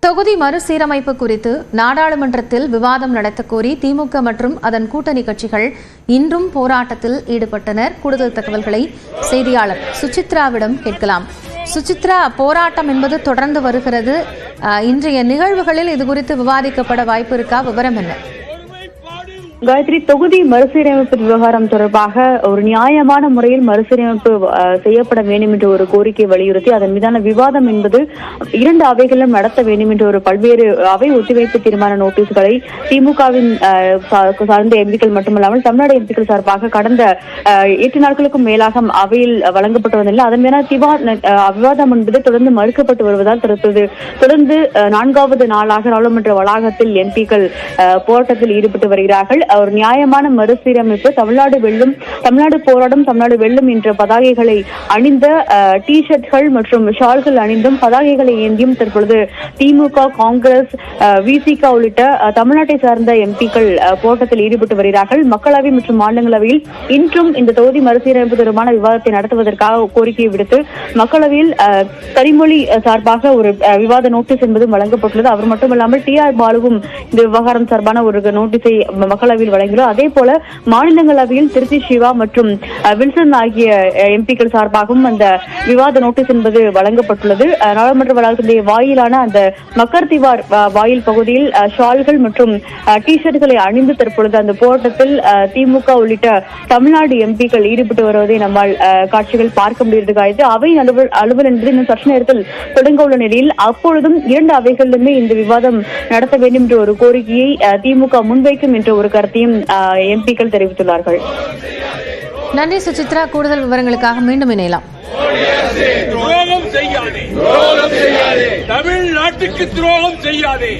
தொகுதி மறுசீரமைப்பு குறித்து நாடாளுமன்றத்தில் விவாதம் நடத்தக்கோரி திமுக மற்றும் அதன் கூட்டணி கட்சிகள் இன்றும் போராட்டத்தில் ஈடுபட்டனர். கூடுதல் தகவல்களை செய்தியாளர் சுசித்ராவிடம் கேட்கலாம். சுசித்ரா, போராட்டம் என்பது தொடர்ந்து வருகிறது. இன்றைய நிகழ்வுகளில் இதுகுறித்து விவாதிக்கப்பட வாய்ப்பு இருக்கா? விவரம் என்ன? காயத்ரி, தொகுதி மறுசீரமைப்பு விவகாரம் தொடர்பாக ஒரு நியாயமான முறையில் மறுசீரமைப்பு செய்யப்பட வேண்டும் என்ற ஒரு கோரிக்கை வலியுறுத்தி அதன் மீதான விவாதம் என்பது 2 அவைகளிலும் நடத்த வேண்டும் என்ற ஒரு பல்வேறு அவை ஒத்திவைப்பு தீர்மான நோட்டீஸ்களை திமுகவின் சார்ந்த எம்பிக்கள் மட்டுமல்லாமல் தமிழ்நாடு எம்பிக்கள் சார்பாக கடந்த 8 நாட்களுக்கும் மேலாக அவையில் வழங்கப்பட்டு வந்ததில்லை. அதன் மீதான விவாதம் என்பது தொடர்ந்து மறுக்கப்பட்டு வருவதால் தொடர்ந்து 4வது நாளாக நாடாளுமன்ற வளாகத்தில் எம்பிக்கள் போராட்டத்தில் ஈடுபட்டு வருகிறார்கள். ஒரு நியாயமான மறுசீரமைப்பு, தமிழ்நாடு வெல்லும், தமிழ்நாடு போராடும், தமிழ்நாடு வெல்லும் என்ற பதாகைகளை அணிந்த டி ஷர்ட்கள் மற்றும் ஷால்கள் அணிந்தும் பதாகைகளை ஏந்தியும் தற்பொழுது திமுக, காங்கிரஸ், விசிக உள்ளிட்ட தமிழ்நாட்டை சார்ந்த எம்பிக்கள் போராட்டத்தில் ஈடுபட்டு வருகிறார்கள். மக்களவை மற்றும் மாநிலங்களவையில் இன்றும் இந்த தொகுதி மறுசீரமைப்பு தொடர்பான விவாதத்தை நடத்துவதற்காக கோரிக்கையை விடுத்து மக்களவையில் கனிமொழி சார்பாக ஒரு விவாத நோட்டீஸ் என்பதும் வழங்கப்பட்டுள்ளது. அவர் மட்டுமல்லாமல் TR பாலுவும் இந்த விவகாரம் சார்பான ஒரு நோட்டீஸை மக்களவையில் வழங்கியுள்ளார். அதே போல மாநிலங்களவையில் திருச்சி சிவா மற்றும் வில்சன் ஆகிய எம்பிக்கள் சார்பாகவும் அந்த விவாத நோட்டீஸ் என்பது வழங்கப்பட்டுள்ளது. நாடாளுமன்ற வளாகத்தினுடைய வாயிலான அந்த மக்கர்திவார் வாயில் பகுதியில் ஷால்கள் மற்றும் டி ஷர்ட்களை அணிந்து தற்பொழுது அந்த போராட்டத்தில் திமுக உள்ளிட்ட தமிழ்நாடு எம்பிக்கள் ஈடுபட்டு வருவதை நம்மால் காட்சிகள் பார்க்க முடிகிறது. அவை அலுவல் என்பது இன்னும் சற்று நேரத்தில் தொடங்க உள்ள நிலையில் அப்பொழுதும் 2 அவைகளிலுமே இந்த விவாதம் நடத்த வேண்டும் என்ற ஒரு கோரிக்கையை திமுக முன்வைக்கும் என்ற ஒரு கருத்தையும் எம்பிக்கள் தெரிவித்துள்ளார்கள். நன்றி சுசித்ரா. கூடுதல் விவரங்களுக்காக மீண்டும் இணையலாம். துரோகம் செய்யாதே, தமிழ்நாட்டுக்கு துரோகம் செய்யாதே.